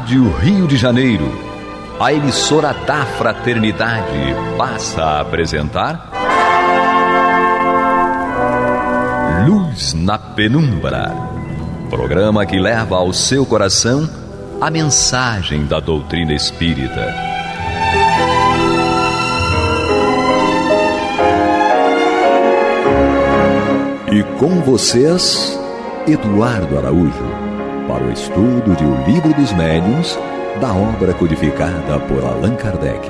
Rádio Rio de Janeiro, a emissora da Fraternidade, passa a apresentar Luz na Penumbra, programa que leva ao seu coração a mensagem da doutrina espírita. E com vocês, Eduardo Araújo, para o estudo de O Livro dos Médiuns, da obra codificada por Allan Kardec.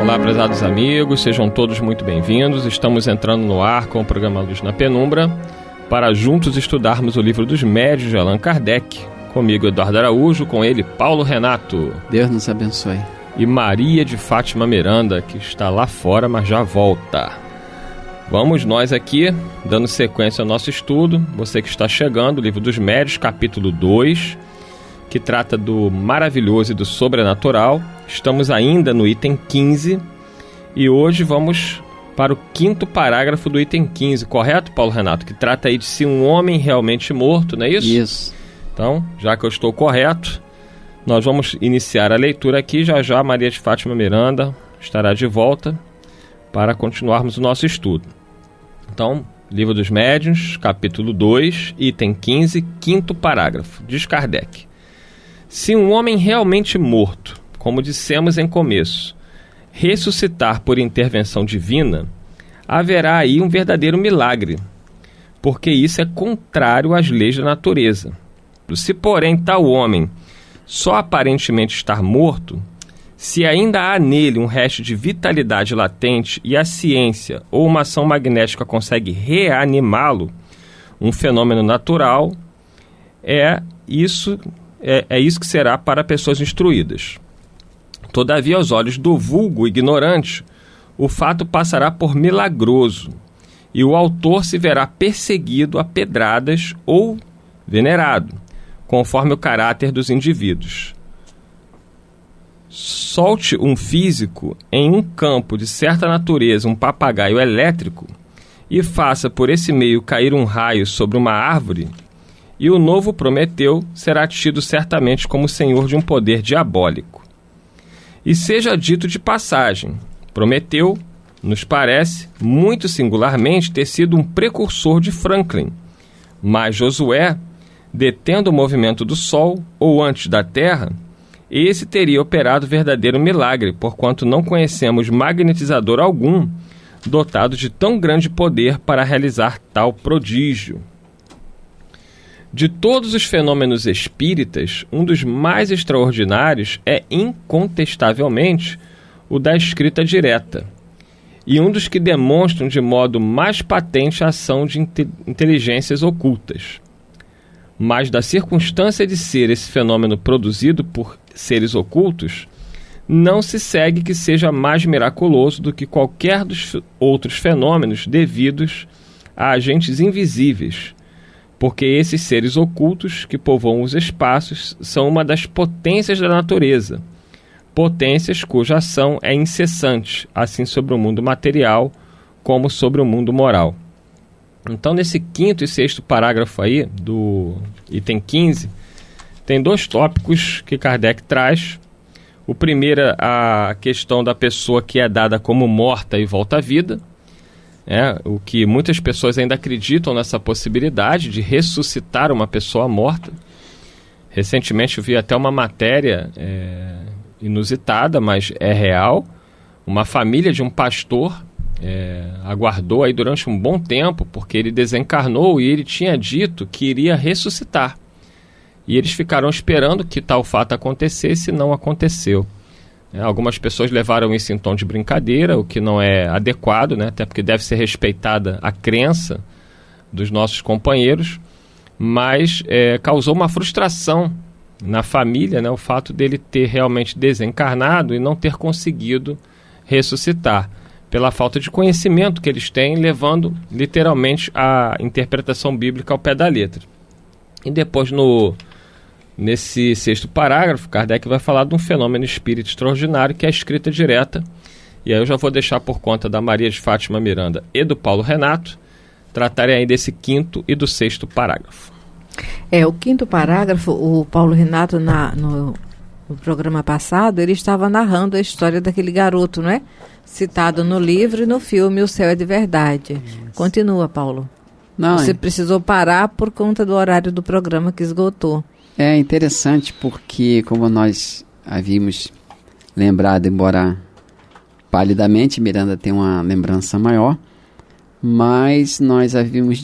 Olá, prezados amigos, sejam todos muito bem-vindos. Estamos entrando no ar com o programa Luz na Penumbra para juntos estudarmos o Livro dos Médiuns de Allan Kardec. Comigo, Eduardo Araújo, com ele, Paulo Renato. Deus nos abençoe. E Maria de Fátima Miranda, que está lá fora, mas já volta. Vamos nós aqui, dando sequência ao nosso estudo. Você que está chegando, o Livro dos Médiuns, capítulo 2, que trata do maravilhoso e do sobrenatural. Estamos ainda no item 15 e hoje vamos para o 5º parágrafo do item 15, correto, Paulo Renato? Que trata aí de se um homem realmente morto, não é isso? Isso. Então, já que eu estou correto, nós vamos iniciar a leitura aqui. Já Maria de Fátima Miranda estará de volta para continuarmos o nosso estudo. Então, Livro dos Médiuns, capítulo 2, item 15, 5º parágrafo. Diz Kardec: se um homem realmente morto, como dissemos em começo, ressuscitar por intervenção divina, haverá aí um verdadeiro milagre, porque isso é contrário às leis da natureza. Se, porém, tal homem só aparentemente estar morto, se ainda há nele um resto de vitalidade latente e a ciência ou uma ação magnética consegue reanimá-lo, um fenômeno natural, é isso que será para pessoas instruídas. Todavia, aos olhos do vulgo ignorante, o fato passará por milagroso, e o autor se verá perseguido a pedradas ou venerado, conforme o caráter dos indivíduos. Solte um físico em um campo de certa natureza um papagaio elétrico e faça por esse meio cair um raio sobre uma árvore, e o novo Prometeu será tido certamente como senhor de um poder diabólico. E seja dito de passagem, Prometeu, nos parece, muito singularmente ter sido um precursor de Franklin, mas Josué, detendo o movimento do Sol, ou antes da Terra, esse teria operado verdadeiro milagre, porquanto não conhecemos magnetizador algum dotado de tão grande poder para realizar tal prodígio. De todos os fenômenos espíritas, um dos mais extraordinários é incontestavelmente o da escrita direta, e um dos que demonstram de modo mais patente a ação de inteligências ocultas. Mas da circunstância de ser esse fenômeno produzido por seres ocultos, não se segue que seja mais miraculoso do que qualquer dos outros fenômenos devidos a agentes invisíveis, porque esses seres ocultos que povoam os espaços são uma das potências da natureza, potências cuja ação é incessante, assim sobre o mundo material como sobre o mundo moral. Então, nesse 5º e 6º parágrafo aí, do item 15, tem 2 tópicos que Kardec traz. O primeiro é a questão da pessoa que é dada como morta e volta à vida, o que muitas pessoas ainda acreditam nessa possibilidade de ressuscitar uma pessoa morta. Recentemente eu vi até uma matéria inusitada, mas é real. Uma família de um pastor aguardou aí durante um bom tempo, porque ele desencarnou e ele tinha dito que iria ressuscitar. E eles ficaram esperando que tal fato acontecesse e não aconteceu. Algumas pessoas levaram isso em tom de brincadeira, o que não é adequado, até porque deve ser respeitada a crença dos nossos companheiros, mas causou uma frustração na família, o fato dele ter realmente desencarnado e não ter conseguido ressuscitar, pela falta de conhecimento que eles têm, levando literalmente a interpretação bíblica ao pé da letra. E depois, nesse 6º parágrafo, Kardec vai falar de um fenômeno espírita extraordinário, que é a escrita direta. E aí eu já vou deixar por conta da Maria de Fátima Miranda e do Paulo Renato tratarem aí desse 5º e do 6º parágrafo. O quinto parágrafo, o Paulo Renato, no programa passado, ele estava narrando a história daquele garoto, não é? Citado no livro e no filme O Céu é de Verdade. Isso. Continua, Paulo. Você precisou parar por conta do horário do programa que esgotou. É interessante porque, como nós havíamos lembrado, embora palidamente, Miranda tem uma lembrança maior, mas nós havíamos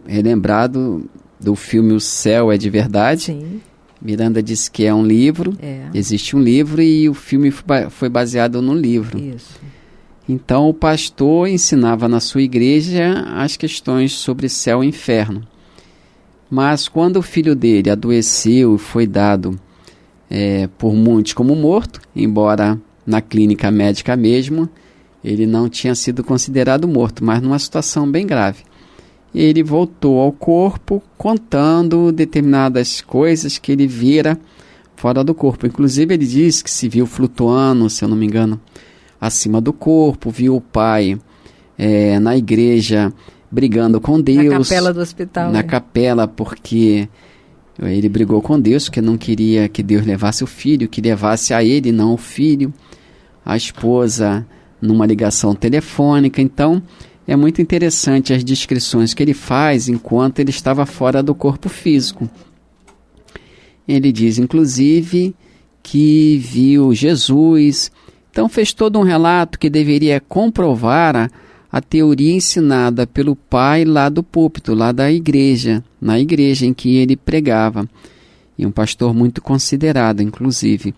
relembrado do filme O Céu é de Verdade. Sim. Miranda disse que é um livro, existe um livro e o filme foi baseado no livro. Isso. Então o pastor ensinava na sua igreja as questões sobre céu e inferno. Mas quando o filho dele adoeceu e foi dado por muitos como morto, embora na clínica médica mesmo, ele não tinha sido considerado morto, mas numa situação bem grave. Ele voltou ao corpo contando determinadas coisas que ele vira fora do corpo. Inclusive ele diz que se viu flutuando, se eu não me engano, acima do corpo, viu o pai na igreja brigando com Deus. Na capela do hospital. Na capela, porque ele brigou com Deus, porque não queria que Deus levasse o filho, que levasse a ele, não o filho. A esposa numa ligação telefônica. Então, é muito interessante as descrições que ele faz enquanto ele estava fora do corpo físico. Ele diz, inclusive, que viu Jesus. Então, fez todo um relato que deveria comprovar a teoria ensinada pelo pai lá do púlpito, lá da igreja, na igreja em que ele pregava. E um pastor muito considerado, inclusive.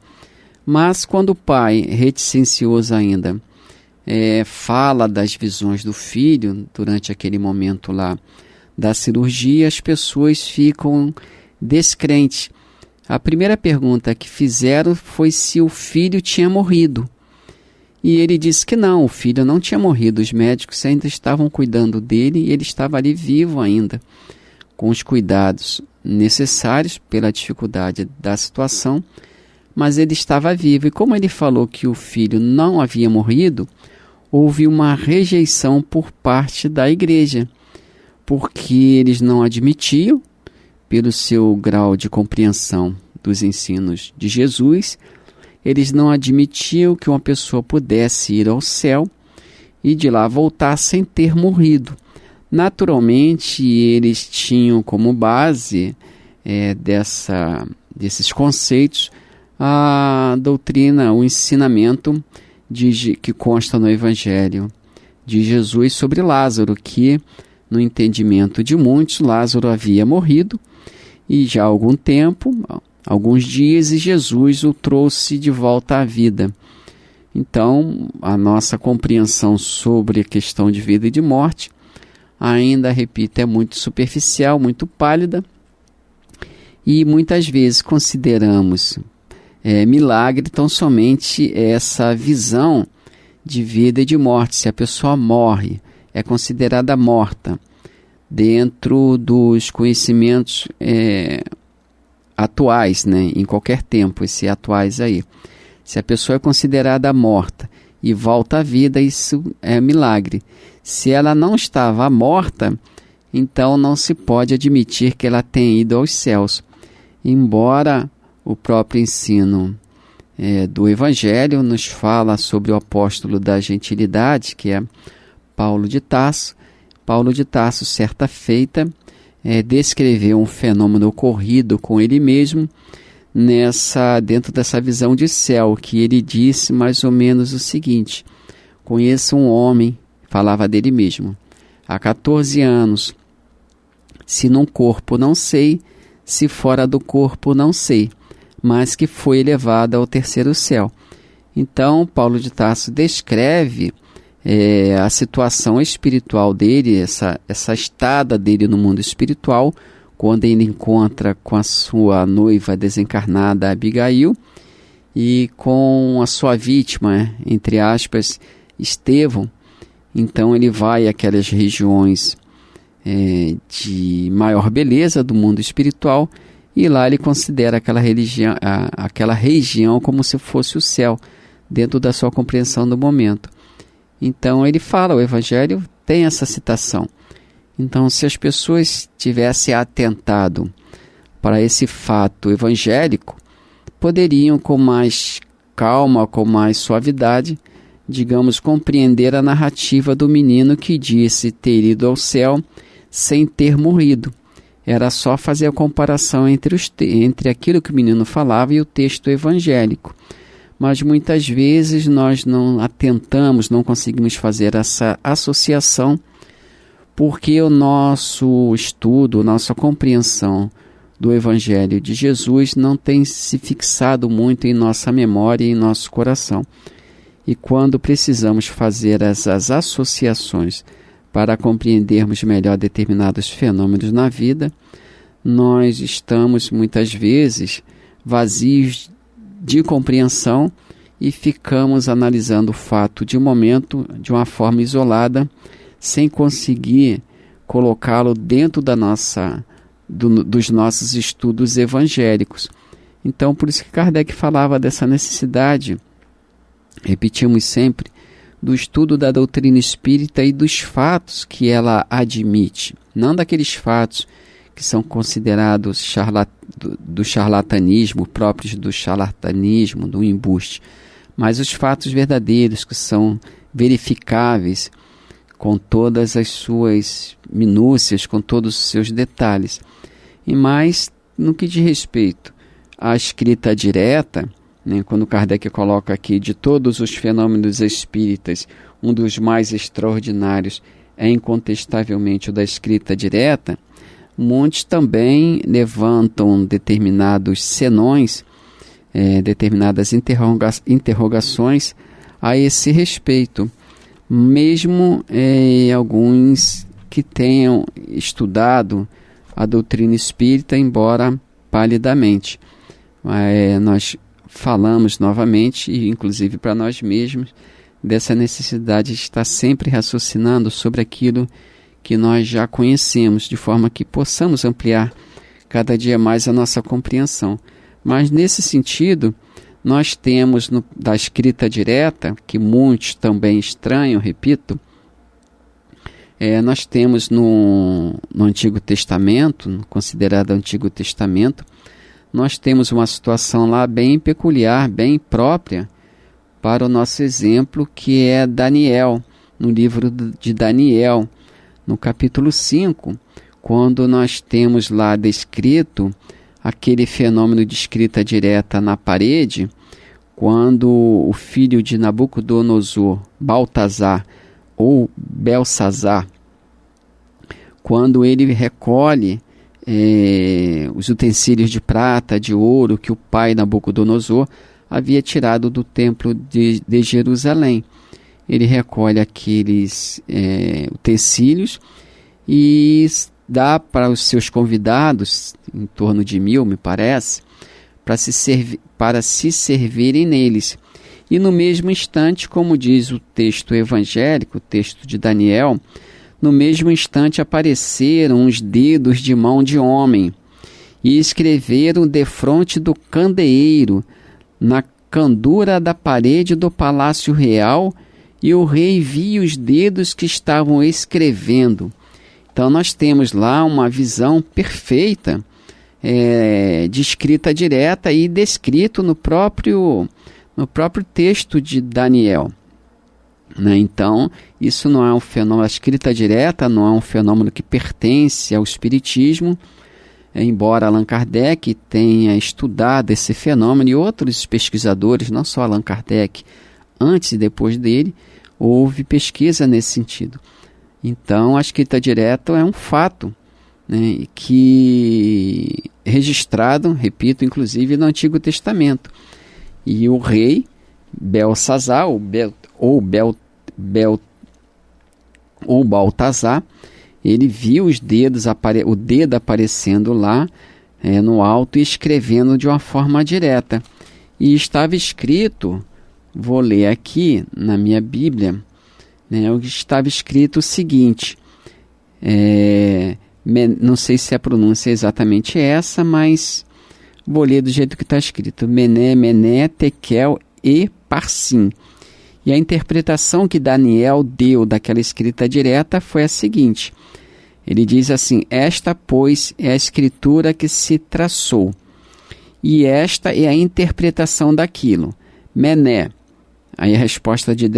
Mas quando o pai, reticencioso ainda, fala das visões do filho durante aquele momento lá da cirurgia, as pessoas ficam descrentes. A primeira pergunta que fizeram foi se o filho tinha morrido. E ele disse que não, o filho não tinha morrido. Os médicos ainda estavam cuidando dele e ele estava ali vivo ainda, com os cuidados necessários pela dificuldade da situação, mas ele estava vivo. E como ele falou que o filho não havia morrido, houve uma rejeição por parte da igreja, porque eles não admitiam, pelo seu grau de compreensão dos ensinos de Jesus, eles não admitiam que uma pessoa pudesse ir ao céu e de lá voltar sem ter morrido. Naturalmente, eles tinham como base desses conceitos a doutrina, o ensinamento que consta no Evangelho de Jesus sobre Lázaro, que no entendimento de muitos, Lázaro havia morrido e já há algum tempo, alguns dias, e Jesus o trouxe de volta à vida. Então, a nossa compreensão sobre a questão de vida e de morte, ainda, repito, é muito superficial, muito pálida, e muitas vezes consideramos milagre tão somente essa visão de vida e de morte. Se a pessoa morre, é considerada morta dentro dos conhecimentos atuais, né? Em qualquer tempo, esses atuais aí. Se a pessoa é considerada morta e volta à vida, isso é milagre. Se ela não estava morta, então não se pode admitir que ela tenha ido aos céus. Embora o próprio ensino do Evangelho nos fala sobre o apóstolo da gentilidade, que é Paulo de Tarso. Paulo de Tarso, certa feita, descreveu um fenômeno ocorrido com ele mesmo dentro dessa visão de céu, que ele disse mais ou menos o seguinte: conheço um homem, falava dele mesmo, há 14 anos, se num corpo não sei, se fora do corpo não sei, mas que foi elevado ao terceiro céu. Então, Paulo de Tarso descreve a situação espiritual dele, essa estada dele no mundo espiritual, quando ele encontra com a sua noiva desencarnada, Abigail, e com a sua vítima, entre aspas, Estevão. Então ele vai àquelas regiões de maior beleza do mundo espiritual, e lá ele considera aquela região como se fosse o céu, dentro da sua compreensão do momento. Então ele fala, o Evangelho tem essa citação. Então, se as pessoas tivessem atentado para esse fato evangélico, poderiam com mais calma, com mais suavidade, digamos, compreender a narrativa do menino que disse ter ido ao céu sem ter morrido. Era só fazer a comparação entre aquilo que o menino falava e o texto evangélico. Mas muitas vezes nós não atentamos, não conseguimos fazer essa associação, porque o nosso estudo, nossa compreensão do Evangelho de Jesus não tem se fixado muito em nossa memória e em nosso coração. E quando precisamos fazer essas associações para compreendermos melhor determinados fenômenos na vida, nós estamos muitas vezes vazios de compreensão e ficamos analisando o fato de um momento de uma forma isolada, sem conseguir colocá-lo dentro dos nossos estudos evangélicos. Então, por isso que Kardec falava dessa necessidade, repetimos sempre, do estudo da doutrina espírita e dos fatos que ela admite, não daqueles fatos que são considerados do charlatanismo, próprios do charlatanismo, do embuste, mas os fatos verdadeiros que são verificáveis com todas as suas minúcias, com todos os seus detalhes. E mais, no que diz respeito à escrita direta, quando Kardec coloca aqui, de todos os fenômenos espíritas, um dos mais extraordinários é incontestavelmente o da escrita direta, muitos também levantam determinados senões, determinadas interrogações a esse respeito, mesmo alguns que tenham estudado a doutrina espírita, embora palidamente. Nós falamos novamente, e inclusive para nós mesmos, dessa necessidade de estar sempre raciocinando sobre aquilo que nós já conhecemos, de forma que possamos ampliar cada dia mais a nossa compreensão. Mas nesse sentido, nós temos da escrita direta, que muitos também estranham, repito, nós temos no Antigo Testamento, considerado Antigo Testamento, nós temos uma situação lá bem peculiar, bem própria para o nosso exemplo, que é Daniel, no livro de Daniel, no capítulo 5, quando nós temos lá descrito aquele fenômeno de escrita direta na parede, quando o filho de Nabucodonosor, Baltazar ou Belsazar, quando ele recolhe os utensílios de prata, de ouro que o pai Nabucodonosor havia tirado do templo de Jerusalém. Ele recolhe aqueles utensílios e dá para os seus convidados, em torno de 1000, me parece, para se servirem neles. E no mesmo instante, como diz o texto evangélico, o texto de Daniel, no mesmo instante apareceram os dedos de mão de homem e escreveram defronte do candeeiro, na candura da parede do palácio real, e o rei via os dedos que estavam escrevendo. Então nós temos lá uma visão perfeita de escrita direta e descrito no próprio texto de Daniel. Então, isso não é um fenômeno, a escrita direta não é um fenômeno que pertence ao espiritismo, embora Allan Kardec tenha estudado esse fenômeno e outros pesquisadores, não só Allan Kardec, antes e depois dele, houve pesquisa nesse sentido. Então, a escrita direta é um fato, que registrado, repito, inclusive no Antigo Testamento. E o rei Belsazar, ou Baltazar, ele viu os dedos, o dedo aparecendo lá no alto e escrevendo de uma forma direta. E estava escrito, vou ler aqui na minha Bíblia, estava escrito o seguinte, não sei se a pronúncia é exatamente essa, mas vou ler do jeito que está escrito, Mené, Mené, Tekel e Parsim. E a interpretação que Daniel deu daquela escrita direta foi a seguinte: Ele diz assim: esta, pois, é a escritura que se traçou, e esta é a interpretação daquilo. Mené. Aí a resposta de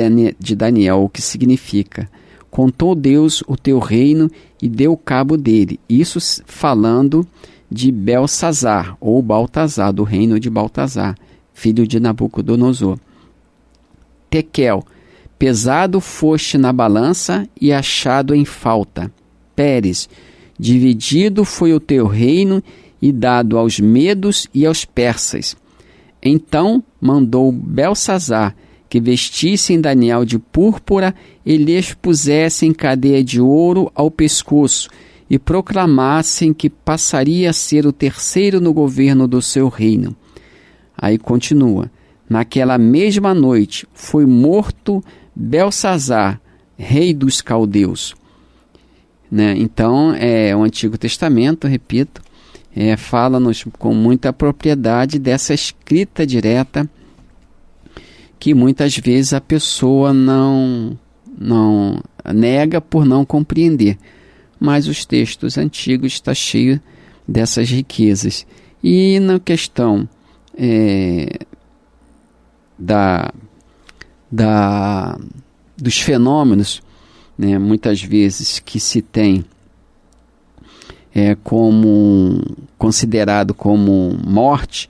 Daniel, o que significa: contou Deus o teu reino e deu cabo dele. Isso falando de Belsazar, ou Baltazar, do reino de Baltazar, filho de Nabucodonosor. Tekel. Pesado foste na balança e achado em falta. Pérez. Dividido foi o teu reino e dado aos medos e aos persas. Então mandou Belsazar que vestissem Daniel de púrpura e lhes pusessem cadeia de ouro ao pescoço e proclamassem que passaria a ser o terceiro no governo do seu reino. Aí continua: naquela mesma noite foi morto Belsazar, rei dos caldeus. Então, o Antigo Testamento, repito, fala-nos com muita propriedade dessa escrita direta que muitas vezes a pessoa não nega por não compreender. Mas os textos antigos estão cheios dessas riquezas. E na questão dos fenômenos, muitas vezes que se tem como considerado como morte,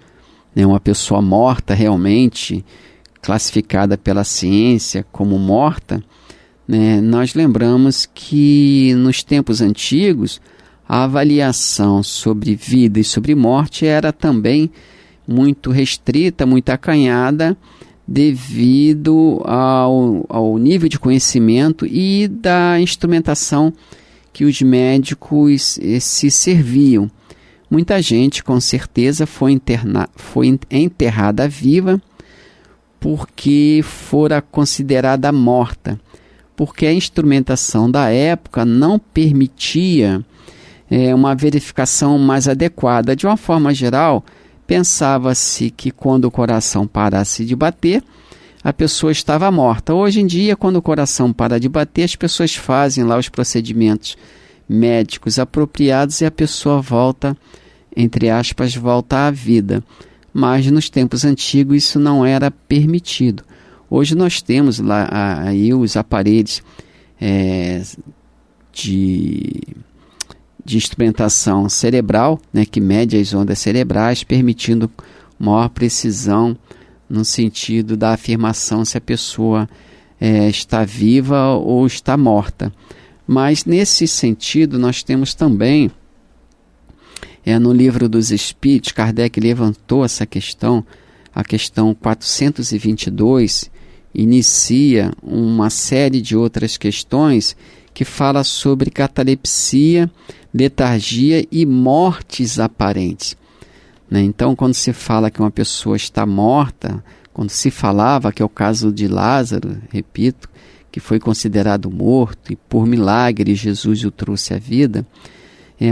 uma pessoa morta realmente, classificada pela ciência como morta, nós lembramos que nos tempos antigos a avaliação sobre vida e sobre morte era também muito restrita, muito acanhada, devido ao nível de conhecimento e da instrumentação que os médicos se serviam. Muita gente, com certeza, foi enterrada viva porque fora considerada morta, porque a instrumentação da época não permitia uma verificação mais adequada. De uma forma geral, pensava-se que quando o coração parasse de bater, a pessoa estava morta. Hoje em dia, quando o coração para de bater, as pessoas fazem lá os procedimentos médicos apropriados e a pessoa volta, entre aspas, volta à vida. Mas nos tempos antigos isso não era permitido. Hoje nós temos lá aí os aparelhos de instrumentação cerebral, que mede as ondas cerebrais, permitindo maior precisão no sentido da afirmação se a pessoa está viva ou está morta. Mas nesse sentido nós temos também, no Livro dos Espíritos, Kardec levantou essa questão, a questão 422, inicia uma série de outras questões que fala sobre catalepsia, letargia e mortes aparentes. Então, quando se fala que uma pessoa está morta, quando se falava, que é o caso de Lázaro, repito, que foi considerado morto e por milagre Jesus o trouxe à vida,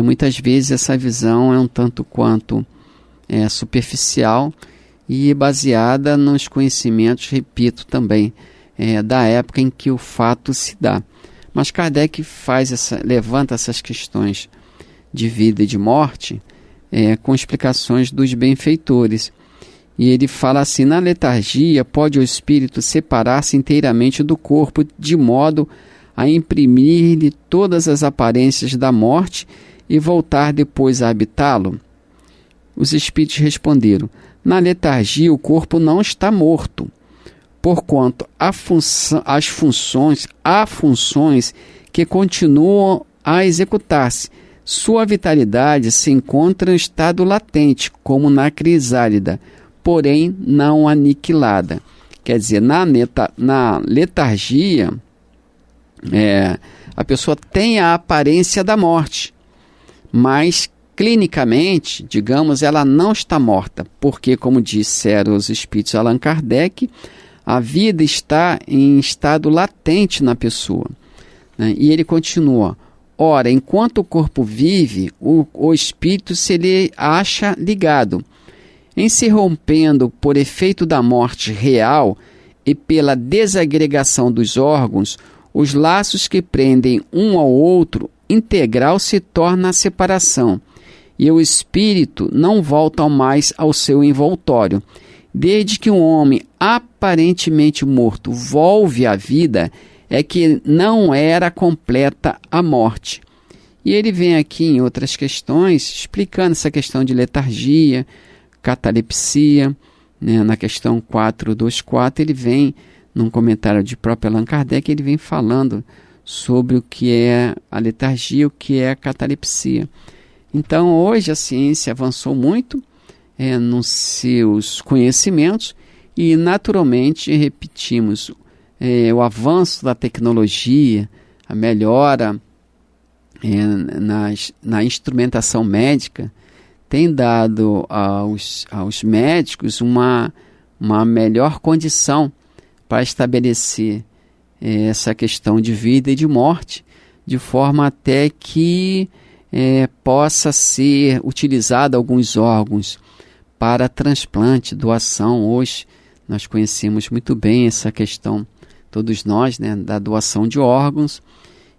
muitas vezes essa visão é um tanto quanto superficial e baseada nos conhecimentos, repito também, da época em que o fato se dá. Mas Kardec levanta essas questões de vida e de morte com explicações dos benfeitores. E ele fala assim: na letargia pode o espírito separar-se inteiramente do corpo, de modo a imprimir-lhe todas as aparências da morte e voltar depois a habitá-lo? Os espíritos responderam: na letargia o corpo não está morto, porquanto há funções que continuam a executar-se. Sua vitalidade se encontra em estado latente, como na crisálida, porém não aniquilada. Quer dizer, na letargia, a pessoa tem a aparência da morte, mas clinicamente, digamos, ela não está morta, porque, como disseram os espíritos Allan Kardec, a vida está em estado latente na pessoa. E ele continua: ora, enquanto o corpo vive, o espírito se lhe acha ligado. Em se rompendo por efeito da morte real e pela desagregação dos órgãos, os laços que prendem um ao outro integral se torna a separação, e o espírito não volta mais ao seu envoltório. Desde que um homem aparentemente morto volve à vida, é que não era completa a morte. E ele vem aqui em outras questões, explicando essa questão de letargia, catalepsia, né? Na questão 424, ele vem, num comentário de próprio Allan Kardec, ele vem falando sobre o que é a letargia, o que é a catalepsia. Então, hoje a ciência avançou muito nos seus conhecimentos e, naturalmente, repetimos, o avanço da tecnologia, a melhora na instrumentação médica, tem dado aos médicos uma melhor condição para estabelecer essa questão de vida e de morte, de forma até que possa ser utilizado alguns órgãos para transplante, doação. Hoje nós conhecemos muito bem essa questão, todos nós, né, da doação de órgãos,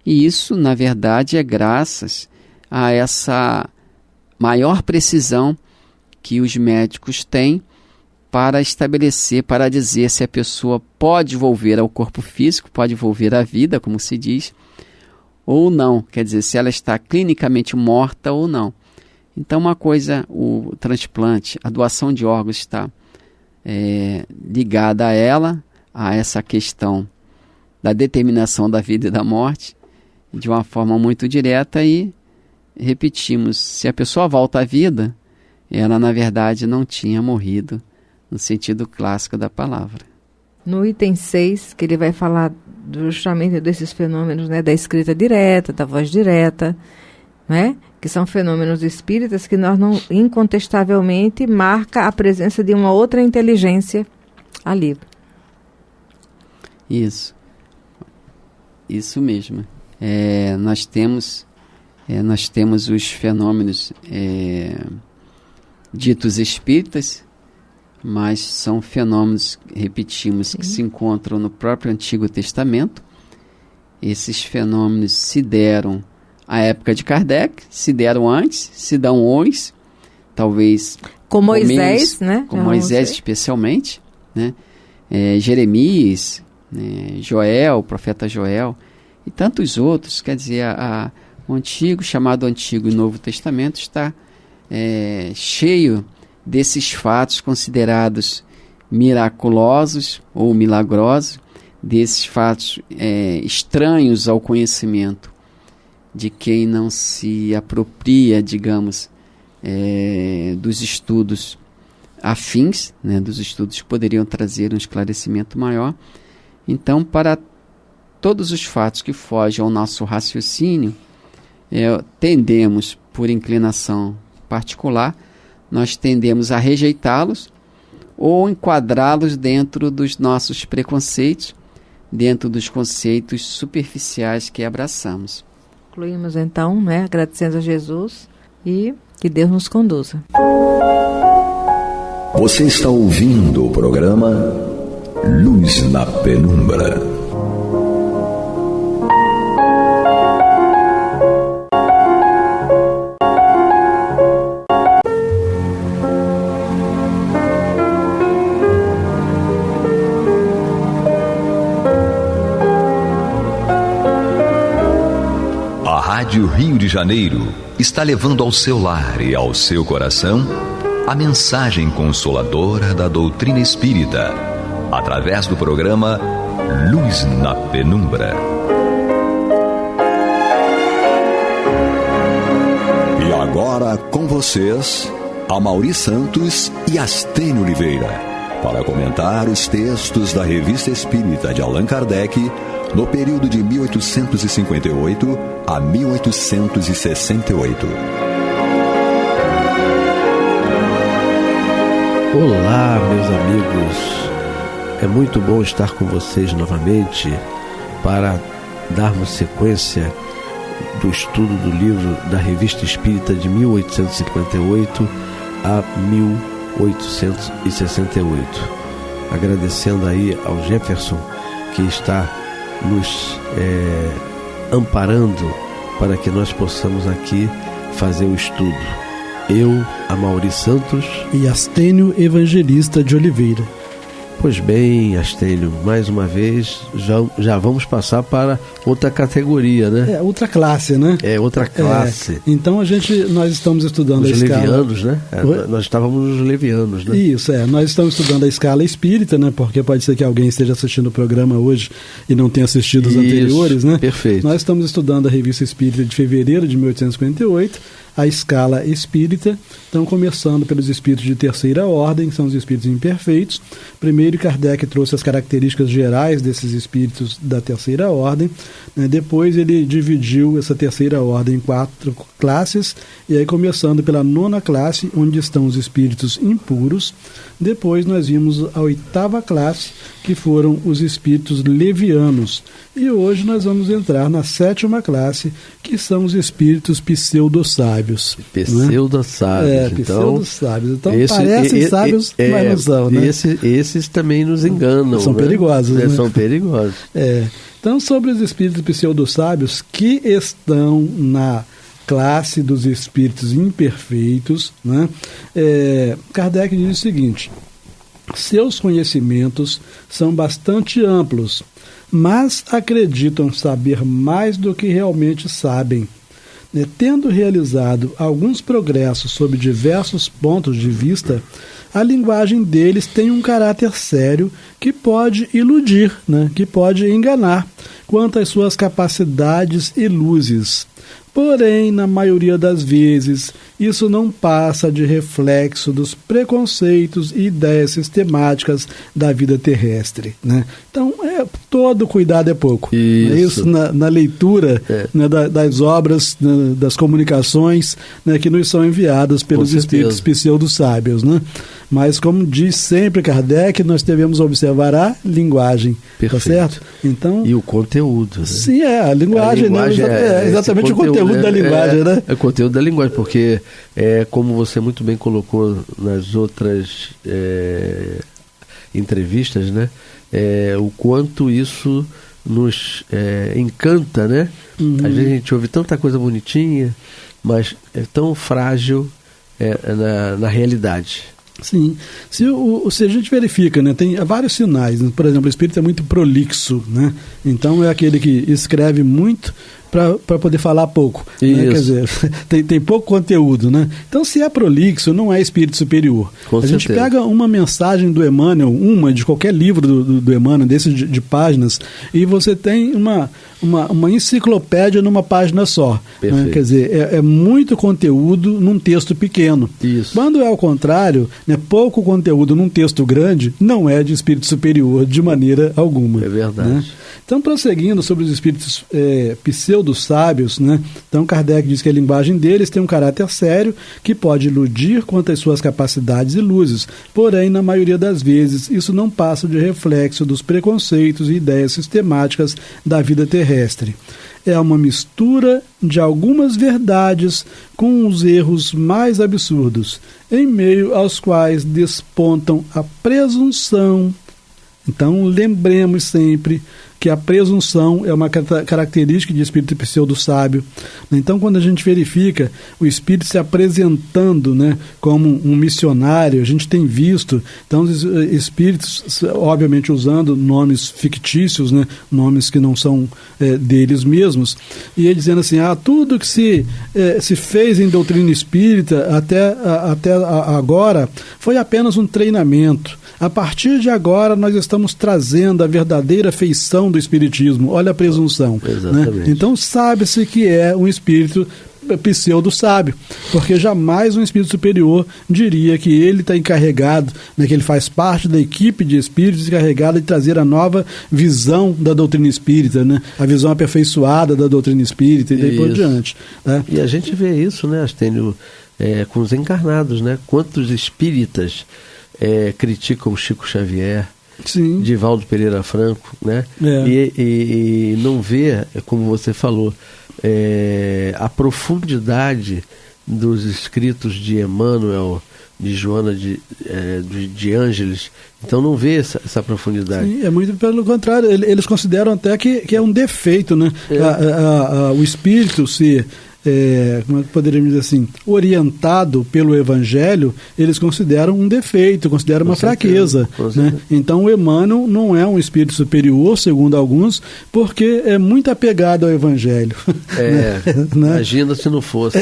e isso, na verdade, é graças a essa maior precisão que os médicos têm para estabelecer, para dizer se a pessoa pode volver ao corpo físico, pode volver à vida, como se diz, ou não, quer dizer, se ela está clinicamente morta ou não. Então, uma coisa, o transplante, a doação de órgãos está ligada a ela, a essa questão da determinação da vida e da morte, de uma forma muito direta, e repetimos, se a pessoa volta à vida, ela na verdade não tinha morrido, no sentido clássico da palavra. No item 6, que ele vai falar justamente desses fenômenos, né, da escrita direta, da voz direta, né, que são fenômenos espíritas que nós não, incontestavelmente, marca a presença de uma outra inteligência ali. Isso mesmo. Nós temos os fenômenos ditos espíritas, mas são fenômenos, repetimos, que se encontram no próprio Antigo Testamento. Esses fenômenos se deram à época de Kardec, se deram antes, se dão hoje, talvez com Moisés, né? Com Moisés especialmente, né? Jeremias, né? Joel, o profeta Joel, e tantos outros. Quer dizer, o Antigo, chamado Antigo e Novo Testamento, está cheio desses fatos considerados miraculosos ou milagrosos, desses fatos estranhos ao conhecimento de quem não se apropria, digamos, dos estudos afins, né, dos estudos que poderiam trazer um esclarecimento maior. Então, para todos os fatos que fogem ao nosso raciocínio, tendemos, por inclinação particular, nós tendemos a rejeitá-los ou enquadrá-los dentro dos nossos preconceitos, dentro dos conceitos superficiais que abraçamos. Concluímos então, né, agradecendo a Jesus, e que Deus nos conduza. Você está ouvindo o programa Luz na Penumbra. Rádio Rio de Janeiro está levando ao seu lar e ao seu coração a mensagem consoladora da doutrina espírita, através do programa Luz na Penumbra. E agora com vocês, Amaury Santos e Astênio Oliveira, para comentar os textos da Revista Espírita de Allan Kardec, no período de 1858 a 1868. Olá, meus amigos. É muito bom estar com vocês novamente para darmos sequência do estudo do livro da Revista Espírita de 1858 a 1868. Agradecendo aí ao Jefferson, que está nos amparando para que nós possamos aqui fazer o estudo. Eu, Amaury Santos e Astênio Evangelista de Oliveira. Pois bem, Astênio, mais uma vez já vamos passar para outra categoria, né? Outra classe, né? Outra classe. Então nós estamos estudando os a escala... levianos, né? Nós estávamos nos levianos, né? Isso, nós estamos estudando a escala espírita, né? Porque pode ser que alguém esteja assistindo o programa hoje e não tenha assistido os anteriores, né? Perfeito. Nós estamos estudando a Revista Espírita de fevereiro de 1858, a escala espírita. Então, começando pelos espíritos de terceira ordem, que são os espíritos imperfeitos. Primeiro, Kardec trouxe as características gerais desses espíritos da terceira ordem, né? Depois ele dividiu essa terceira ordem em 4 classes, e aí começando pela 9ª classe, onde estão os espíritos impuros. Depois nós vimos a 8ª classe, que foram os espíritos levianos. E hoje nós vamos entrar na 7ª classe, que são os espíritos pseudo-sábios. Pseudo-sábios. Né? Pseudo-sábios. Então parecem sábios, mas não são, né? Esses também nos enganam. São, né? Perigosos, né? São perigosos. Então, sobre os espíritos pseudo-sábios que estão na classe dos espíritos imperfeitos, né? Kardec diz o seguinte: seus conhecimentos são bastante amplos, mas acreditam saber mais do que realmente sabem. Tendo realizado alguns progressos sob diversos pontos de vista, a linguagem deles tem um caráter sério que pode iludir, né? Que pode enganar quanto às suas capacidades e luzes. Porém, na maioria das vezes, isso não passa de reflexo dos preconceitos e ideias sistemáticas da vida terrestre, né? Então, todo cuidado é pouco. Isso na leitura, né, das obras, né, das comunicações, né, que nos são enviadas pelos espíritos pseudo-sábios, né? Mas, como diz sempre Kardec, nós devemos observar a linguagem. Perfeito. Tá certo? Então, e o conteúdo. Né? Sim, a linguagem, né? Exatamente o conteúdo da linguagem, né? É o conteúdo da linguagem, porque, como você muito bem colocou nas outras entrevistas, né? O quanto isso nos encanta, né? Às vezes a gente ouve tanta coisa bonitinha, mas é tão frágil na realidade. Sim, se a gente verifica, né, tem vários sinais, né? Por exemplo, o espírito é muito prolixo, né? Então é aquele que escreve muito para poder falar pouco, né? Quer dizer, tem pouco conteúdo, né? Então, se é prolixo, não é espírito superior. A gente pega uma mensagem do Emmanuel, de qualquer livro do Emmanuel, desses de páginas, e você tem uma enciclopédia numa página só, né? Quer dizer, é muito conteúdo num texto pequeno. Isso. Quando é ao contrário, né, pouco conteúdo num texto grande, não é de espírito superior de maneira alguma. É verdade. Né? Então, prosseguindo sobre os espíritos pseudo-sábios, né? Então Kardec diz que a linguagem deles tem um caráter sério que pode iludir quanto às suas capacidades e luzes, porém, na maioria das vezes, isso não passa de reflexo dos preconceitos e ideias sistemáticas da vida terrestre. É uma mistura de algumas verdades com os erros mais absurdos, em meio aos quais despontam a presunção. Então, lembremos sempre que a presunção é uma característica de espírito pseudo-sábio. Então, quando a gente verifica o espírito se apresentando, né, como um missionário, a gente tem visto, então, os espíritos, obviamente, usando nomes fictícios, né, nomes que não são deles mesmos, e ele dizendo assim, tudo que se fez em doutrina espírita até agora foi apenas um treinamento. A partir de agora, nós estamos trazendo a verdadeira feição do espiritismo. Olha a presunção. Né? Então, sabe-se que é um espírito pseudo-sábio, porque jamais um espírito superior diria que ele está encarregado, né, que ele faz parte da equipe de espíritos encarregada de trazer a nova visão da doutrina espírita, né, a visão aperfeiçoada da doutrina espírita e daí por diante. Né? E a gente vê isso, né, Astênio, com os encarnados, né? Quantos espíritas criticam Chico Xavier, Sim. Divaldo Pereira Franco, né? E não vê, como você falou, a profundidade dos escritos de Emmanuel, Joana de Ângeles. Então não vê essa profundidade. Sim, é muito pelo contrário. Eles consideram até que é um defeito, né? O espírito ser, como poderíamos dizer assim, orientado pelo Evangelho, eles consideram um defeito, consideram uma fraqueza. Né? Então o Emmanuel não é um espírito superior, segundo alguns, porque é muito apegado ao Evangelho. Né? Imagina se não fosse.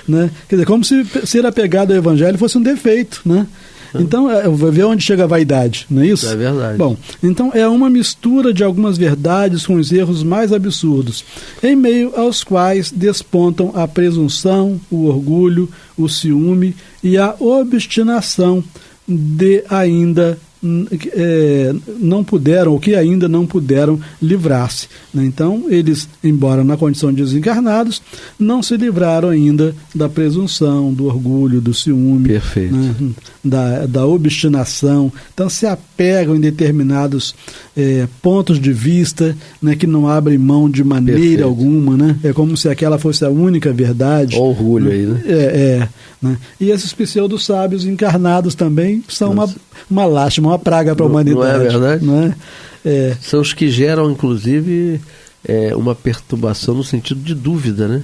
Né? Quer dizer, como se ser apegado ao Evangelho fosse um defeito, né? Então, ver onde chega a vaidade, não é isso? É verdade. Bom, então é uma mistura de algumas verdades com os erros mais absurdos, em meio aos quais despontam a presunção, o orgulho, o ciúme e a obstinação de ainda não puderam, ou que ainda não puderam livrar-se. Né? Então, eles, embora na condição de desencarnados, não se livraram ainda da presunção, do orgulho, do ciúme, perfeito, né? da obstinação. Então, se apegam em determinados pontos de vista, né, que não abrem mão de maneira perfeito. Alguma. Né? É como se aquela fosse a única verdade. Orgulho, né? Aí, né? Né? E esses pseudo-sábios encarnados também são uma lástima, uma praga para a humanidade. Não é verdade? Não é? São os que geram, inclusive, uma perturbação no sentido de dúvida, né?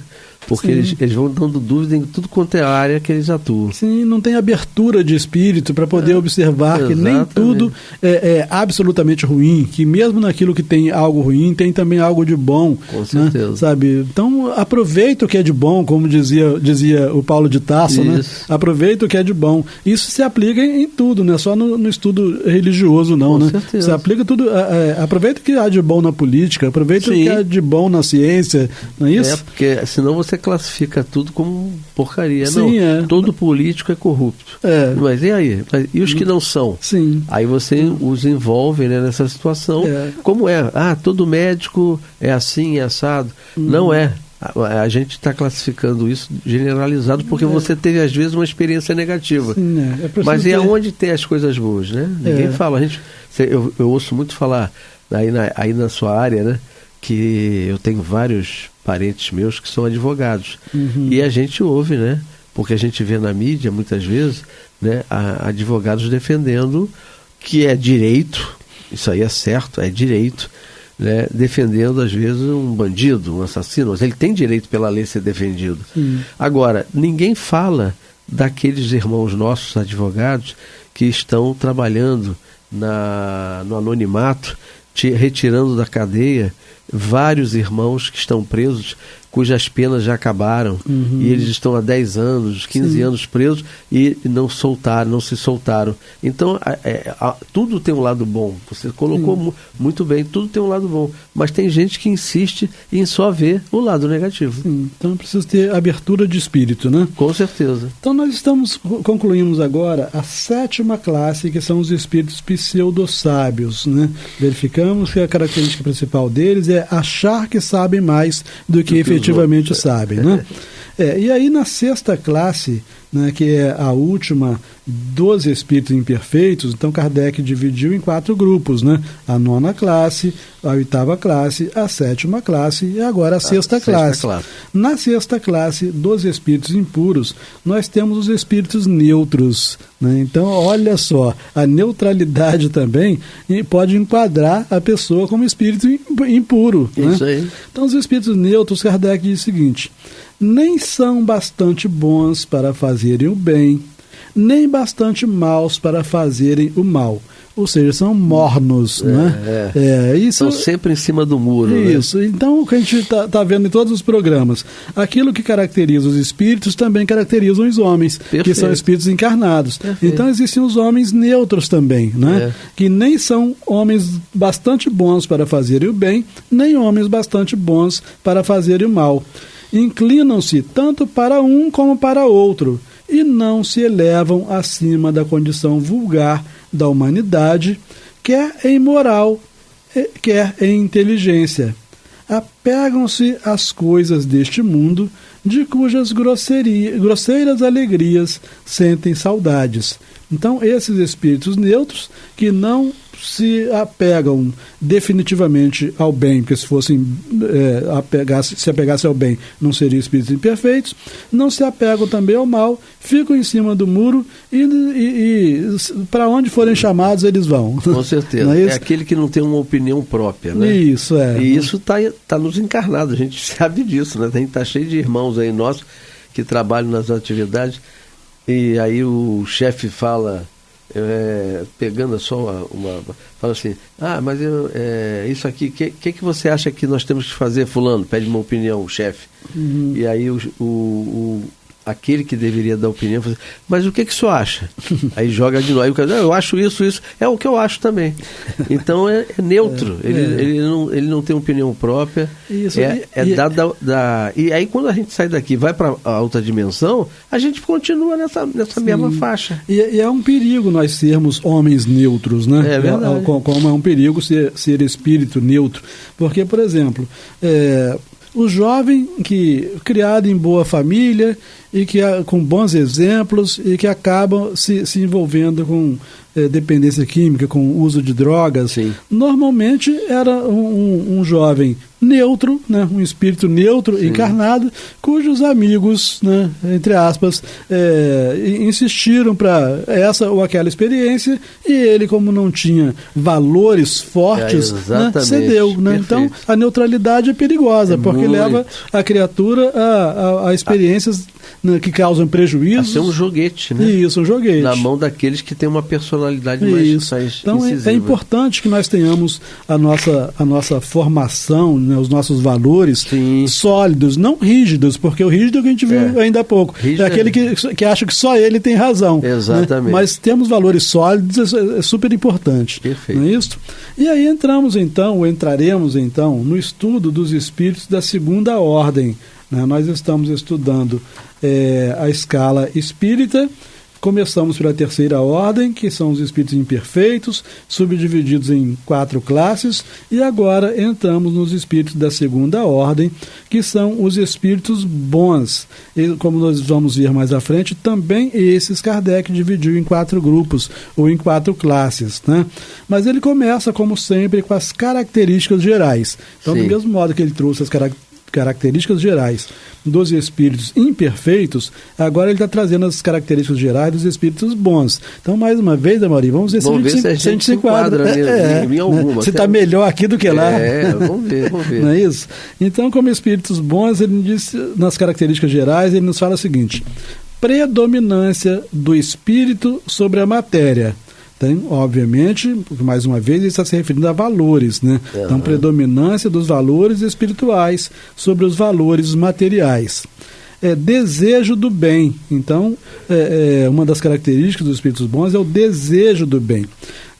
Porque eles vão dando dúvida em tudo quanto é área que eles atuam. Sim, não tem abertura de espírito para poder observar que nem tudo é absolutamente ruim, que mesmo naquilo que tem algo ruim, tem também algo de bom. Com certeza. Né? Sabe? Então, aproveita o que é de bom, como dizia o Paulo de Tarso, né? Aproveita o que é de bom. Isso se aplica em tudo, não é só no estudo religioso, não. Com né? certeza. Se aplica tudo. Aproveita o que há de bom na política, aproveita o que há de bom na ciência, não é isso? Porque senão você classifica tudo como porcaria. Sim, não, todo político é corrupto. Mas e aí? E os que não são? Sim. Aí você os envolve, né, nessa situação. Como é? Todo médico é assim, é assado. Não é. A gente está classificando isso generalizado porque você teve, às vezes, uma experiência negativa. Sim, mas é onde tem as coisas boas, né? Ninguém fala. Eu ouço muito falar aí na sua área, né? Que eu tenho vários parentes meus que são advogados. E a gente ouve, né? Porque a gente vê na mídia, muitas vezes, né, advogados defendendo que é direito, isso aí é certo, é direito, né, defendendo, às vezes, um bandido, um assassino, mas ele tem direito pela lei ser defendido. Agora, ninguém fala daqueles irmãos nossos advogados que estão trabalhando no anonimato, retirando da cadeia vários irmãos que estão presos, cujas penas já acabaram, e eles estão há 10 anos, 15 anos presos e não se soltaram. Então, tudo tem um lado bom. Você colocou muito bem, tudo tem um lado bom. Mas tem gente que insiste em só ver o lado negativo. Então, precisa ter abertura de espírito, né? Com certeza. Então, nós concluímos agora a 7ª classe, que são os espíritos pseudo-sábios, né? Verificamos que a característica principal deles é achar que sabem mais do que efetivamente sabem, né? E aí na 6ª classe, né, que é a última dos espíritos imperfeitos, então Kardec dividiu em 4 grupos, né? A 9ª classe, a 8ª classe, a 7ª classe e agora a 6ª classe. Na 6ª classe dos espíritos impuros, nós temos os espíritos neutros, né? Então, olha só, a neutralidade também pode enquadrar a pessoa como espírito impuro. Isso, né? Aí. Então, os espíritos neutros, Kardec diz o seguinte: nem são bastante bons para fazerem o bem, nem bastante maus para fazerem o mal. Ou seja, são mornos, né? Estão sempre em cima do muro. Isso. Né? Então, o que a gente está vendo em todos os programas, aquilo que caracteriza os espíritos também caracterizam os homens, que são espíritos encarnados. Então, existem os homens neutros também, né? Que nem são homens bastante bons para fazerem o bem, nem homens bastante bons para fazerem o mal. Inclinam-se tanto para um como para outro, e não se elevam acima da condição vulgar da humanidade, quer em moral, quer em inteligência. Apegam-se às coisas deste mundo, de cujas grosseiras alegrias sentem saudades. Então, esses espíritos neutros, que não se apegam definitivamente ao bem, porque se fossem se apegassem ao bem, não seriam espíritos imperfeitos, não se apegam também ao mal, ficam em cima do muro e para onde forem chamados eles vão. Com certeza. É aquele que não tem uma opinião própria, né? Isso, é. E isso tá nos encarnados, a gente sabe disso, né? A gente tá cheio de irmãos aí nossos que trabalham nas atividades, e aí o chefe fala, pegando só fala assim, mas isso aqui, que você acha que nós temos que fazer, fulano? Pede uma opinião, o chefe. Uhum. E aí aquele que deveria dar opinião fala assim, mas o que o senhor acha? Aí joga de novo, aí o cara diz, eu acho isso, é o que eu acho também. Então é neutro, ele não tem opinião própria, isso, e aí quando a gente sai daqui, vai para a outra dimensão, a gente continua nessa mesma faixa. E é um perigo nós sermos homens neutros, né? É verdade. Como é um perigo ser espírito neutro. Porque, por exemplo, o jovem criado em boa família e com bons exemplos e que acabam se envolvendo com dependência química, com uso de drogas, sim, normalmente era um jovem neutro, né, um espírito neutro, sim, encarnado, cujos amigos, né, entre aspas, insistiram para essa ou aquela experiência, e ele, como não tinha valores fortes, né, cedeu. Né? Então, a neutralidade é perigosa, porque leva a criatura a experiências, né, que causam prejuízos. A ser um joguete, né? Isso, um joguete. Na mão daqueles que têm uma personalidade mais Então, incisiva. é importante que nós tenhamos a nossa formação, né, os nossos valores, sim, sólidos, não rígidos, porque o rígido é o que a gente viu ainda há pouco. Rígido é aquele que acha que só ele tem razão. Exatamente. Né? Mas temos valores sólidos, é super importante. Perfeito. Não é isso? E aí entraremos então, no estudo dos espíritos da segunda ordem. Né? Nós estamos estudando a escala espírita. Começamos pela terceira ordem, que são os espíritos imperfeitos, subdivididos em 4 classes, e agora entramos nos espíritos da segunda ordem, que são os espíritos bons. E, como nós vamos ver mais à frente, também esses Kardec dividiu em 4 grupos, ou em 4 classes. Né? Mas ele começa, como sempre, com as características gerais. Então, sim, do mesmo modo que ele trouxe as características gerais dos espíritos imperfeitos, agora ele está trazendo as características gerais dos espíritos bons. Então, mais uma vez, Amaury, vamos ver se a gente se enquadra em alguma. Né? Se está melhor aqui do que lá. Vamos ver. Não é isso? Então, como espíritos bons, ele diz, nas características gerais, ele nos fala o seguinte: predominância do espírito sobre a matéria. Então, obviamente, mais uma vez, ele está se referindo a valores, né? Uhum. Então, predominância dos valores espirituais sobre os valores materiais. Desejo do bem. Então, uma das características dos espíritos bons é o desejo do bem.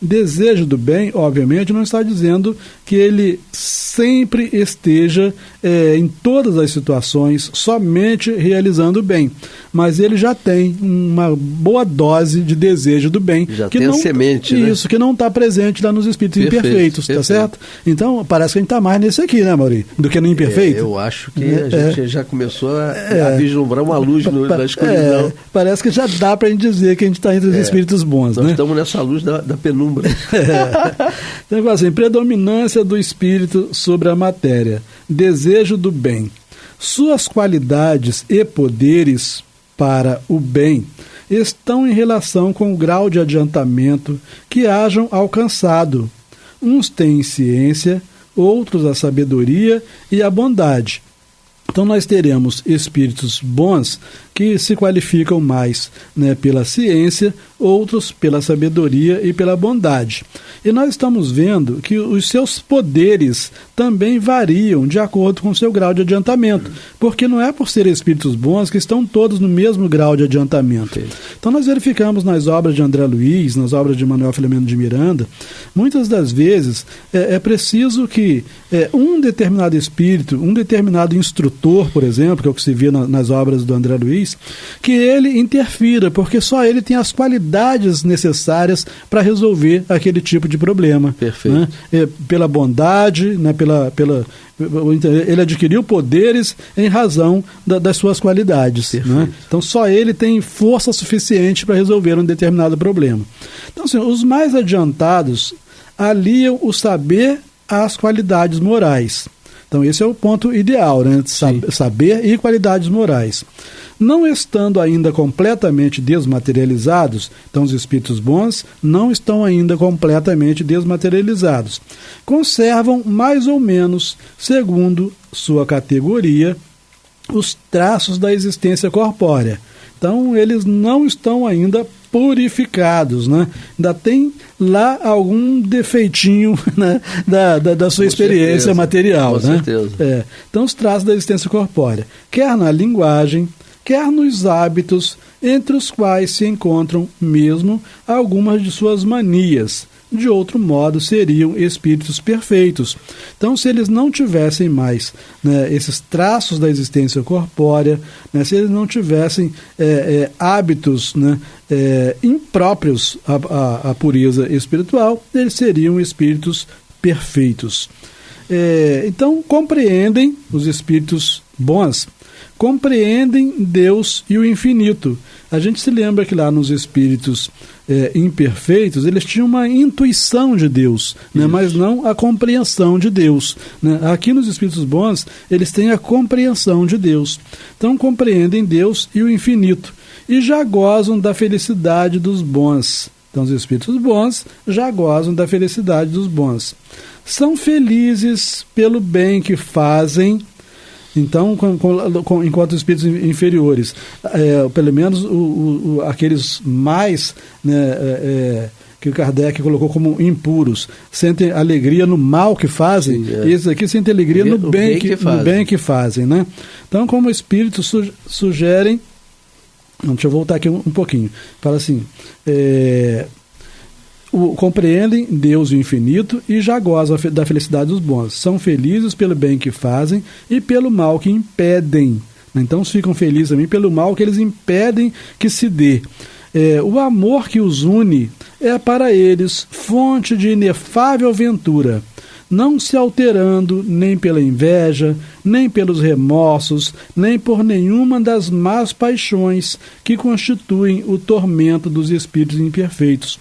Desejo do bem, obviamente, não está dizendo que ele sempre esteja em todas as situações somente realizando o bem, mas ele já tem uma boa dose de desejo do bem. Já que tem a semente, isso, né? Que não está presente lá nos espíritos imperfeitos, tá certo? Então, parece que a gente está mais nesse aqui, né, Amaury? Do que no imperfeito. Eu acho que a gente já começou a vislumbrar uma luz na escuridão. Parece que já dá para a gente dizer que a gente está entre os espíritos bons. Nós estamos nessa luz da penumbra. Então, assim, predominância do espírito sobre a matéria, desejo do bem, suas qualidades e poderes para o bem estão em relação com o grau de adiantamento que hajam alcançado. Uns têm ciência, outros a sabedoria e a bondade. Então nós teremos espíritos bons que se qualificam mais, né, pela ciência, outros pela sabedoria e pela bondade. E nós estamos vendo que os seus poderes também variam de acordo com o seu grau de adiantamento, porque não é por serem espíritos bons que estão todos no mesmo grau de adiantamento. Então nós verificamos nas obras de André Luiz, nas obras de Manuel Filomeno de Miranda, muitas das vezes é preciso que um determinado espírito, um determinado instrutor, por exemplo, que é o que se vê nas obras do André Luiz, que ele interfira, porque só ele tem as qualidades necessárias para resolver aquele tipo de problema. Perfeito. Né? Pela bondade, né? Ele adquiriu poderes em razão das suas qualidades. Né? Então só ele tem força suficiente para resolver um determinado problema. Então, assim, os mais adiantados aliam o saber às qualidades morais. Então esse é o ponto ideal, né? Saber e qualidades morais. Não estando ainda completamente desmaterializados, então os espíritos bons não estão ainda completamente desmaterializados. Conservam mais ou menos, segundo sua categoria, os traços da existência corpórea. Então eles não estão ainda purificados, né? Ainda tem lá algum defeitinho, né, da sua experiência material. Com certeza. Então os traços da existência corpórea, quer na linguagem, quer nos hábitos, entre os quais se encontram mesmo algumas de suas manias. De outro modo, seriam espíritos perfeitos. Então, se eles não tivessem mais, né, esses traços da existência corpórea, né, se eles não tivessem hábitos, né, impróprios à pureza espiritual, eles seriam espíritos perfeitos. Então, compreendem os espíritos bons, compreendem Deus e o infinito. A gente se lembra que lá nos espíritos imperfeitos, eles tinham uma intuição de Deus, né, mas não a compreensão de Deus. Né? Aqui nos espíritos bons, eles têm a compreensão de Deus. Então compreendem Deus e o infinito. E já gozam da felicidade dos bons. Então os espíritos bons já gozam da felicidade dos bons. São felizes pelo bem que fazem. Então, enquanto os espíritos inferiores, pelo menos aqueles mais, né, que o Kardec colocou como impuros, sentem alegria no mal que fazem, e esses aqui sentem alegria no bem que fazem. Né? Então, como espíritos sugerem, deixa eu voltar aqui um pouquinho, fala assim, compreendem Deus e o infinito e já gozam da felicidade dos bons. São felizes pelo bem que fazem e pelo mal que impedem. Então ficam felizes também pelo mal que eles impedem que se dê. O amor que os une é para eles fonte de inefável ventura, não se alterando nem pela inveja, nem pelos remorsos, nem por nenhuma das más paixões que constituem o tormento dos espíritos imperfeitos.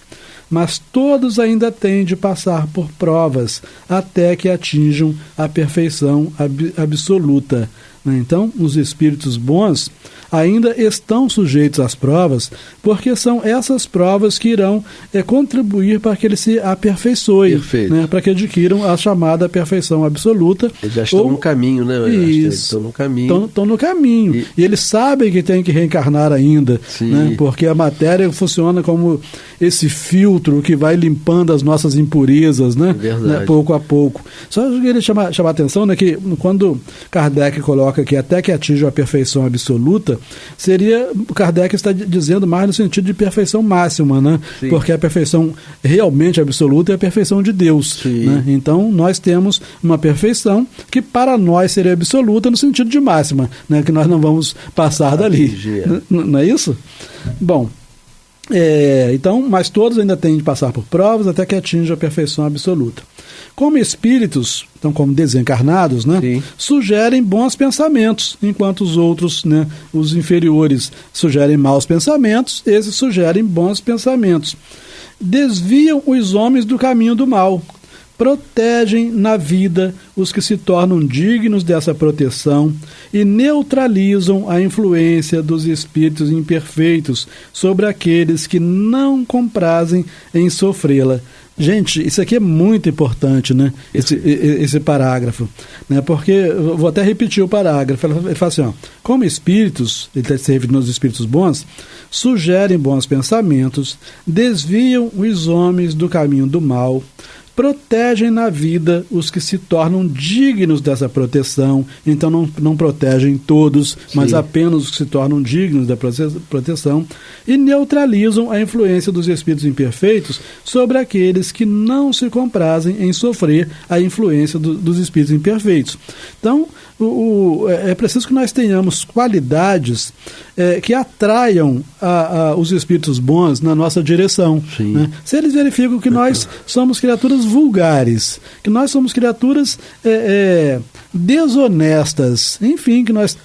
Mas todos ainda têm de passar por provas até que atinjam a perfeição absoluta. Então, os espíritos bons ainda estão sujeitos às provas, porque são essas provas que irão contribuir para que eles se aperfeiçoem, né, para que adquiram a chamada perfeição absoluta. Eles já estão no caminho, né? Isso. Estão no caminho. Estão no caminho. E eles sabem que tem que reencarnar ainda, né, porque a matéria funciona como esse filtro que vai limpando as nossas impurezas, né, pouco a pouco. Só eu queria chamar a atenção, né, que quando Kardec coloca que até que atinjam a perfeição absoluta, seria, Kardec está dizendo mais no sentido de perfeição máxima, né? Porque a perfeição realmente absoluta é a perfeição de Deus. Né? Então, nós temos uma perfeição que para nós seria absoluta no sentido de máxima, né? Que nós não vamos passar dali. Não é isso? Bom, então, mas todos ainda têm de passar por provas até que atinjam a perfeição absoluta. Como espíritos, então como desencarnados, né, sugerem bons pensamentos, enquanto os outros, né, os inferiores, sugerem maus pensamentos, esses sugerem bons pensamentos. Desviam os homens do caminho do mal, protegem na vida os que se tornam dignos dessa proteção e neutralizam a influência dos espíritos imperfeitos sobre aqueles que não comprazem em sofrê-la. Gente, isso aqui é muito importante, né? Esse parágrafo, né? Porque, eu vou até repetir o parágrafo, ele fala assim, ó, como espíritos, ele está se referindo aos espíritos bons, sugerem bons pensamentos, desviam os homens do caminho do mal, protegem na vida os que se tornam dignos dessa proteção, então não protegem todos, mas apenas os que se tornam dignos da proteção, e neutralizam a influência dos espíritos imperfeitos sobre aqueles que não se comprazem em sofrer a influência dos espíritos imperfeitos. Então, é preciso que nós tenhamos qualidades que atraiam os espíritos bons na nossa direção. Né? Se eles verificam que nós somos criaturas vulgares, que nós somos criaturas desonestas, enfim, que nós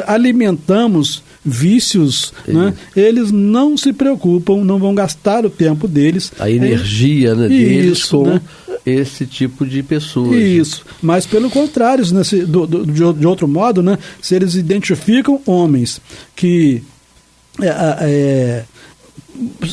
alimentamos vícios, né? Eles não se preocupam, não vão gastar o tempo deles. A energia deles isso, com né? esse tipo de pessoas. Isso, mas pelo contrário, né, de outro modo, né, se eles identificam homens que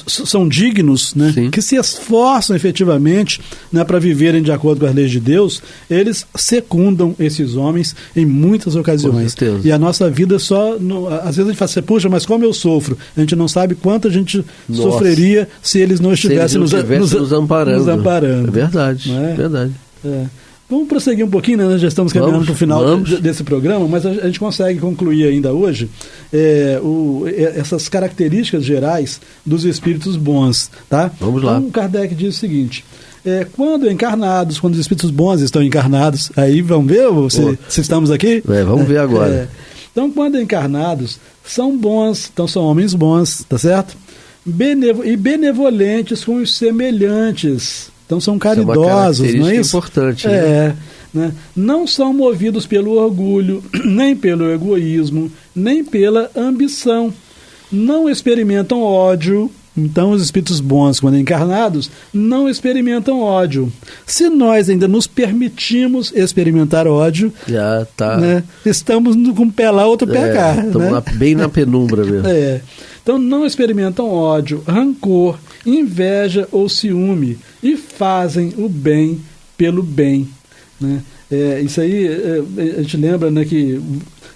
são dignos, né, que se esforçam efetivamente, né, para viverem de acordo com as leis de Deus, eles secundam esses homens em muitas ocasiões. E a nossa vida às vezes a gente fala assim, puxa, mas como eu sofro? A gente não sabe quanto a gente sofreria se eles não estivessem nos amparando. É verdade, não é? Verdade. Vamos prosseguir um pouquinho, né? Nós já estamos caminhando para o final desse programa, mas a gente consegue concluir ainda hoje essas características gerais dos espíritos bons. Tá? Vamos lá. Então, Kardec diz o seguinte: quando os espíritos bons estão encarnados, aí vamos ver se estamos aqui? Vamos ver agora. Então, quando encarnados, são bons, então são homens bons, tá certo? E benevolentes com os semelhantes. Então são caridosos, não é isso? Importante. Né? Não são movidos pelo orgulho, nem pelo egoísmo, nem pela ambição. Não experimentam ódio. Então os espíritos bons, quando encarnados, não experimentam ódio. Se nós ainda nos permitimos experimentar ódio, já tá. Né? Estamos com um pé lá, outro pé cá. Estamos bem na penumbra mesmo. Então não experimentam ódio, rancor, inveja ou ciúme e fazem o bem pelo bem. Né? Isso aí, a gente lembra, né, que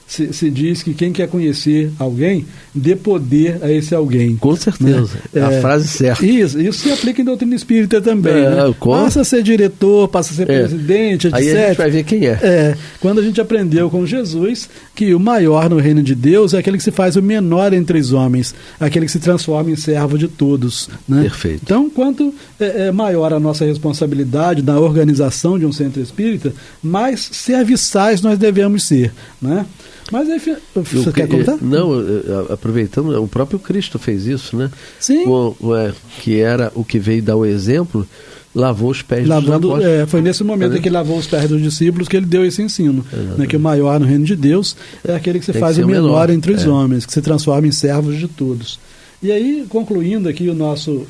se diz que quem quer conhecer alguém, dê poder a esse alguém. Com certeza, né? A frase certa. Isso se aplica em doutrina espírita também. Né? Passa a ser diretor, passa a ser presidente, etc. Aí a gente vai ver quem é. Quando a gente aprendeu com Jesus que o maior no reino de Deus é aquele que se faz o menor entre os homens, aquele que se transforma em servo de todos. Né? Perfeito. Então, quanto maior a nossa responsabilidade na organização de um centro espírita, mais serviçais nós devemos ser. Né? Mas aí, você quer contar? Não, aproveitando, o próprio Cristo fez isso, né? Sim. Que era o que veio dar o exemplo, lavou os pés dos apóstolos. Foi nesse momento em que ele lavou os pés dos discípulos que ele deu esse ensino, né, que o maior no reino de Deus é aquele que se faz o menor entre os homens, que se transforma em servos de todos. E aí, concluindo aqui o nosso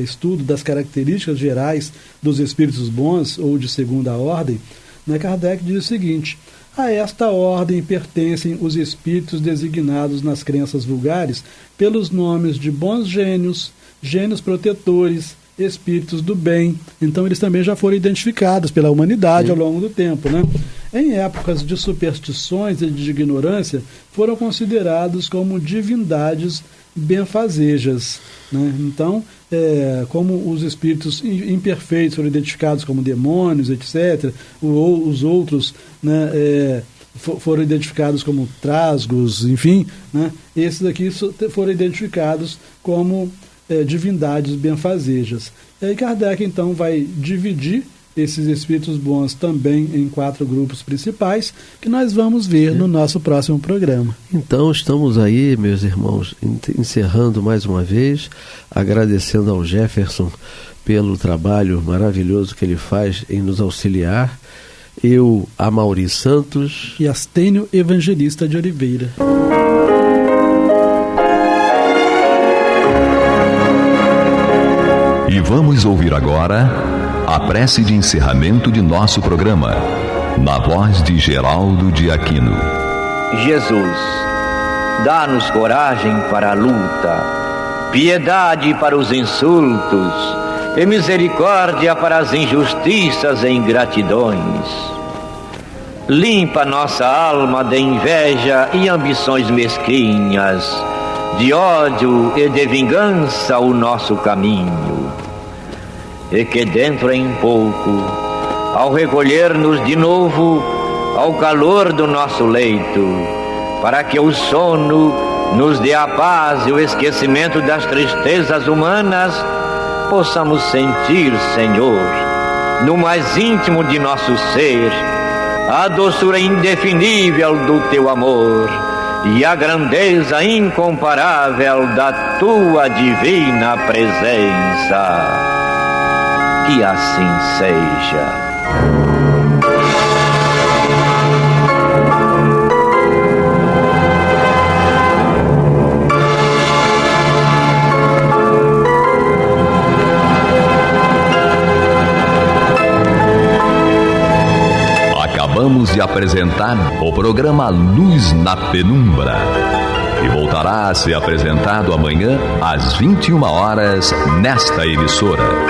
estudo das características gerais dos espíritos bons ou de segunda ordem, né, Kardec diz o seguinte: a esta ordem pertencem os espíritos designados nas crenças vulgares pelos nomes de bons gênios, gênios protetores, espíritos do bem. Então eles também já foram identificados pela humanidade ao longo do tempo. Né? Em épocas de superstições e de ignorância, foram considerados como divindades benfazejas. Né? Então, como os espíritos imperfeitos foram identificados como demônios, etc., ou os outros, né, foram identificados como trasgos, enfim, né? Esses aqui foram identificados como divindades benfazejas. E aí Kardec, então, vai dividir esses espíritos bons também em 4 grupos principais, que nós vamos ver no nosso próximo programa. Então estamos aí, meus irmãos, encerrando mais uma vez, agradecendo ao Jefferson pelo trabalho maravilhoso que ele faz em nos auxiliar. Eu, Amaury Santos e Astênio Evangelista de Oliveira. E vamos ouvir agora a prece de encerramento de nosso programa, na voz de Geraldo de Aquino. Jesus, dá-nos coragem para a luta, piedade para os insultos e misericórdia para as injustiças e ingratidões. Limpa nossa alma de inveja e ambições mesquinhas, de ódio e de vingança o nosso caminho. E que dentro em pouco, ao recolher-nos de novo ao calor do nosso leito, para que o sono nos dê a paz e o esquecimento das tristezas humanas, possamos sentir, Senhor, no mais íntimo de nosso ser, a doçura indefinível do Teu amor e a grandeza incomparável da Tua divina presença. Que assim seja. de apresentar o programa Luz na Penumbra, que voltará a ser apresentado amanhã às 21 horas nesta emissora.